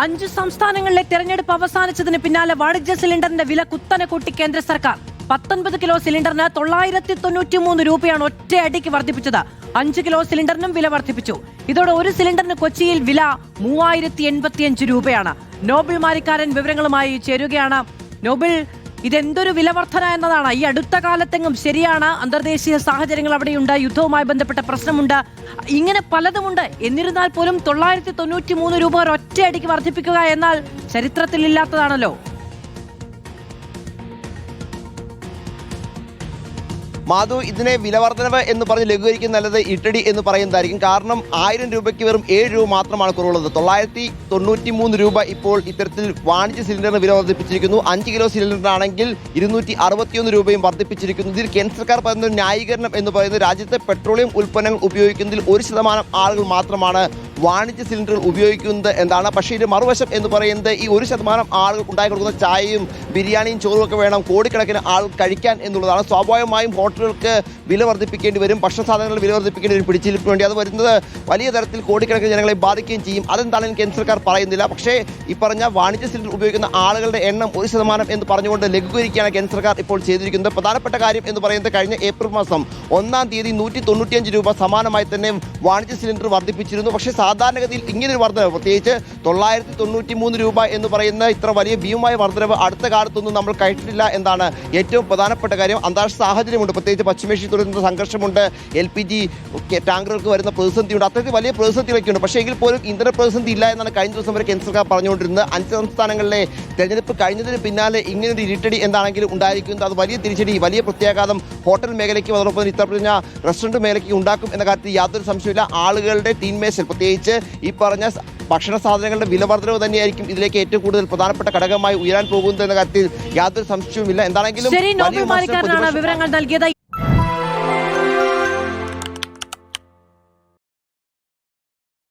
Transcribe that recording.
5 സംസ്ഥാനങ്ങളിലെ തെരഞ്ഞെടുപ്പ് അവസാനിച്ചതിന് പിന്നാലെ വാണിജ്യ സിലിണ്ടറിന്റെ വില കുത്തനെ കൂട്ടി കേന്ദ്ര സർക്കാർ. 19 കിലോ സിലിണ്ടറിന് 993 രൂപയാണ് ഒറ്റയടിക്ക് വർദ്ധിപ്പിച്ചത്. 5 കിലോ സിലിണ്ടറിനും വില വർദ്ധിപ്പിച്ചു. ഇതോടെ ഒരു സിലിണ്ടറിന് കൊച്ചിയിൽ വില 3085 രൂപയാണ്. നോബിൾ മാരിക്കാരൻ വിവരങ്ങളുമായി ചേരുകയാണ്. നോബിൾ, ഇതെന്തൊരു വില വർധന എന്നതാണ്. ഈ അടുത്ത കാലത്തെങ്ങും ശരിയാണ്, അന്തർദേശീയ സാഹചര്യങ്ങൾ അവിടെയുണ്ട്, യുദ്ധവുമായി ബന്ധപ്പെട്ട പ്രശ്നമുണ്ട്, ഇങ്ങനെ പലതുമുണ്ട്. എന്നിരുന്നാൽ പോലും 993 രൂപ ഒറ്റയടിക്ക് വർദ്ധിപ്പിക്കുക എന്നാൽ ചരിത്രത്തിലില്ലാത്തതാണല്ലോ. മാധു, ഇതിനെ വിലവർദ്ധനവ് എന്ന് പറഞ്ഞ് ലഘൂകരിക്കുന്ന നല്ലത് ഇട്ടടി എന്ന് പറയുന്നതായിരിക്കും. കാരണം 1000 രൂപയ്ക്ക് വെറും 7 രൂപ മാത്രമാണ് കുറവുള്ളത്. 993 രൂപ ഇപ്പോൾ ഇത്തരത്തിൽ വാണിജ്യ സിലിണ്ടറിന് വില വർദ്ധിപ്പിച്ചിരിക്കുന്നു. 5 കിലോ സിലിണ്ടറിനാണെങ്കിൽ 261 രൂപയും വർദ്ധിപ്പിച്ചിരിക്കുന്നു. ഇതിൽ കേന്ദ്ര സർക്കാർ പറയുന്ന ന്യായീകരണം എന്ന് പറയുന്നത് രാജ്യത്തെ പെട്രോളിയം ഉൽപ്പന്നങ്ങൾ ഉപയോഗിക്കുന്നതിൽ 1% ആളുകൾ മാത്രമാണ് വാണിജ്യ സിലിണ്ടറുകൾ ഉപയോഗിക്കുന്നത് എന്നാണ്. പക്ഷേ ഇത് മറുവശം എന്ന് പറയുന്നത് ഈ 1% ആളുകൾ ഉണ്ടാക്കി കൊടുക്കുന്ന ചായയും ബിരിയാണിയും ചോറും ഒക്കെ വേണം കോടിക്കണക്കിന് ആൾ കഴിക്കാൻ എന്നുള്ളതാണ്. സ്വാഭാവികമായും ഹോട്ടലുകൾക്ക് വില വർദ്ധിപ്പിക്കേണ്ടി വരും, ഭക്ഷണ സാധനങ്ങൾ വില വർദ്ധിപ്പിക്കേണ്ടി വരും പിടിച്ചിരിപ്പിന് വേണ്ടി. അത് വരുന്നത് വലിയ തരത്തിൽ കോടിക്കണക്കിന് ജനങ്ങളെ ബാധിക്കുകയും ചെയ്യും. അതെന്താണെന്ന് കേന്ദ്ര സർക്കാർ പറയുന്നില്ല. പക്ഷേ ഈ പറഞ്ഞ വാണിജ്യ സിലിണ്ടർ ഉപയോഗിക്കുന്ന ആളുകളുടെ എണ്ണം 1% എന്ന് പറഞ്ഞുകൊണ്ട് ലഘൂകരിക്കുകയാണ് കേന്ദ്ര സർക്കാർ ഇപ്പോൾ ചെയ്തിരിക്കുന്നത്. പ്രധാനപ്പെട്ട കാര്യം എന്ന് പറയുന്നത് കഴിഞ്ഞ ഏപ്രിൽ മാസം 1-ാം തീയതി 195 രൂപ സമാനമായി തന്നെ വാണിജ്യ സിലിണ്ടർ വർദ്ധിപ്പിച്ചിരുന്നു. പക്ഷേ സാധാരണഗതിയിൽ ഇങ്ങനൊരു വർധനവ്, പ്രത്യേകിച്ച് 993 രൂപ എന്ന് പറയുന്ന ഇത്ര വലിയ ഭീമമായ വർധനവ് അടുത്ത കാലത്തൊന്നും നമ്മൾ കഴിച്ചിട്ടില്ല എന്നാണ് ഏറ്റവും പ്രധാനപ്പെട്ട കാര്യം. അന്താരാഷ്ട്ര സാഹചര്യമുണ്ട്, പ്രത്യേകിച്ച് പശ്ചിമേഷ്യയിൽ തുടരുന്ന സംഘർഷമുണ്ട്, LPG ടാങ്കറുകൾക്ക് വരുന്ന പ്രതിസന്ധിയുണ്ട്, അത്തരത്തിൽ വലിയ പ്രതിസന്ധികളൊക്കെയുണ്ട്. പക്ഷേ എങ്കിൽ പോലും ഇന്ധന പ്രതിസന്ധി ഇല്ല എന്നാണ് കഴിഞ്ഞ ദിവസം വരെ കേന്ദ്ര സർക്കാർ പറഞ്ഞുകൊണ്ടിരുന്നത്. 5 സംസ്ഥാനങ്ങളിലെ തെരഞ്ഞെടുപ്പ് കഴിഞ്ഞതിന് പിന്നാലെ ഇങ്ങനൊരു ഇരുട്ടടി എന്താണെങ്കിലും ഉണ്ടായിരിക്കുന്നത് അത് വലിയ തിരിച്ചടി, വലിയ പ്രത്യാഘാതം ഹോട്ടൽ മേഖലയ്ക്കും അതോടൊപ്പം ഇത്ര പറഞ്ഞ റെസ്റ്റോറൻറ്റ് മേഖലയ്ക്ക് ഉണ്ടാക്കും എന്ന കാര്യത്തിൽ യാതൊരു സംശയമില്ല. ആളുകളുടെ തീന്മേശൽ, പ്രത്യേകിച്ച് ഈ പറഞ്ഞ ഭക്ഷണ സാധനങ്ങളുടെ വില വർധനവ് തന്നെയായിരിക്കും ഇതിലേക്ക് ഏറ്റവും കൂടുതൽ പ്രധാനപ്പെട്ട ഘടകമായി ഉയരാൻ പോകുന്നത് എന്ന കാര്യത്തിൽ യാതൊരു സംശയവുമില്ല. എന്താണെങ്കിലും വിവരങ്ങൾ നൽകിയത്.